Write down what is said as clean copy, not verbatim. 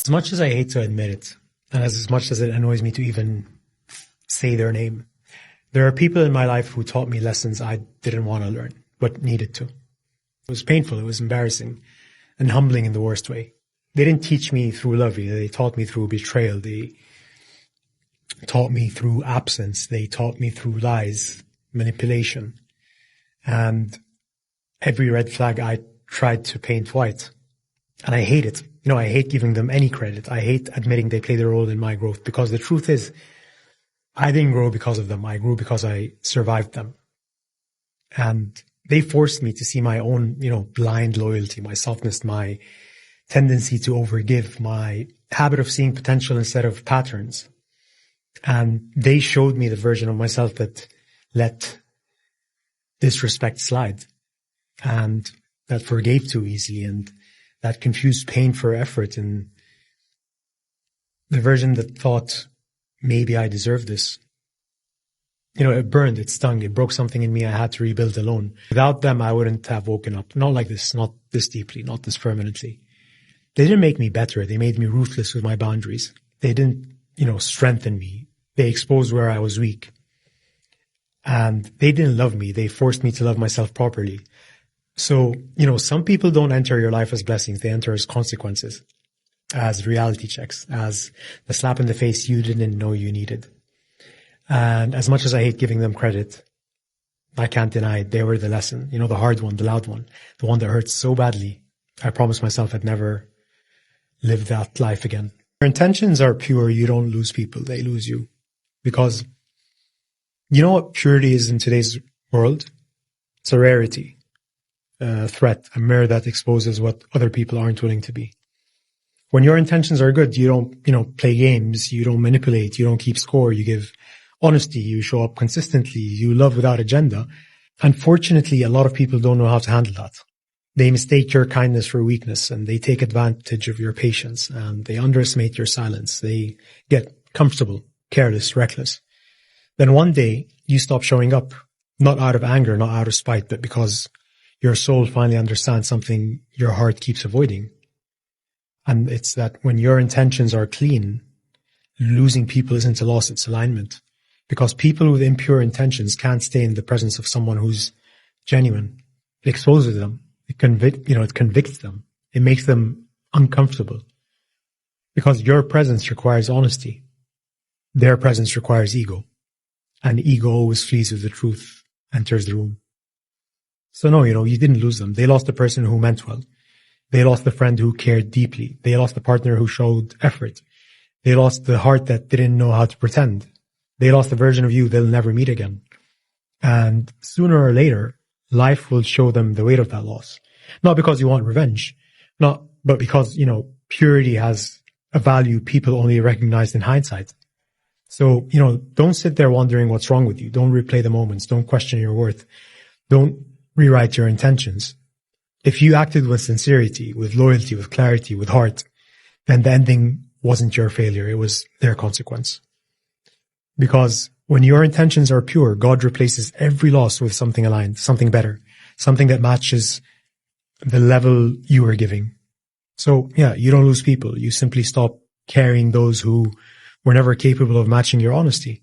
As much as I hate to admit it, and as much as it annoys me to even say their name, there are people in my life who taught me lessons I didn't want to learn, but needed to. It was painful, it was embarrassing, and humbling in the worst way. They didn't teach me through love, they taught me through betrayal, they taught me through absence, they taught me through lies, manipulation, and every red flag I tried to paint white. And I hate it. I hate giving them any credit. I hate admitting they played a role in my growth, because the truth is, I didn't grow because of them. I grew because I survived them. And they forced me to see my own, blind loyalty, my softness, my tendency to overgive, my habit of seeing potential instead of patterns. And they showed me the version of myself that let disrespect slide, and that forgave too easily, and that confused pain for effort, and the version that thought maybe I deserve this. It burned, it stung, it broke something in me I had to rebuild alone. Without them, I wouldn't have woken up. Not like this, not this deeply, not this permanently. They didn't make me better. They made me ruthless with my boundaries. They didn't, strengthen me. They exposed where I was weak. And they didn't love me. They forced me to love myself properly. So, some people don't enter your life as blessings. They enter as consequences, as reality checks, as the slap in the face you didn't know you needed. And as much as I hate giving them credit, I can't deny they were the lesson, the hard one, the loud one, the one that hurts so badly. I promised myself I'd never live that life again. Your intentions are pure. You don't lose people. They lose you. Because you know what purity is in today's world? It's a rarity, a threat, a mirror that exposes what other people aren't willing to be. When your intentions are good, you don't, play games, you don't manipulate, you don't keep score, you give honesty, you show up consistently, you love without agenda. Unfortunately, a lot of people don't know how to handle that. They mistake your kindness for weakness, and they take advantage of your patience, and they underestimate your silence. They get comfortable, careless, reckless. Then one day you stop showing up, not out of anger, not out of spite, but because your soul finally understands something your heart keeps avoiding. And it's that when your intentions are clean, losing people isn't a loss, it's alignment. Because people with impure intentions can't stay in the presence of someone who's genuine. It exposes them. It convicts them. It makes them uncomfortable. Because your presence requires honesty. Their presence requires ego. And ego always flees as the truth enters the room. So no, you didn't lose them. They lost the person who meant well. They lost the friend who cared deeply. They lost the partner who showed effort. They lost the heart that didn't know how to pretend. They lost the version of you they'll never meet again. And sooner or later, life will show them the weight of that loss. Not because you want revenge, but because, purity has a value people only recognize in hindsight. So, don't sit there wondering what's wrong with you. Don't replay the moments. Don't question your worth. Don't rewrite your intentions. If you acted with sincerity, with loyalty, with clarity, with heart, then the ending wasn't your failure. It was their consequence. Because when your intentions are pure, God replaces every loss with something aligned, something better, something that matches the level you were giving. So yeah, you don't lose people. You simply stop carrying those who were never capable of matching your honesty.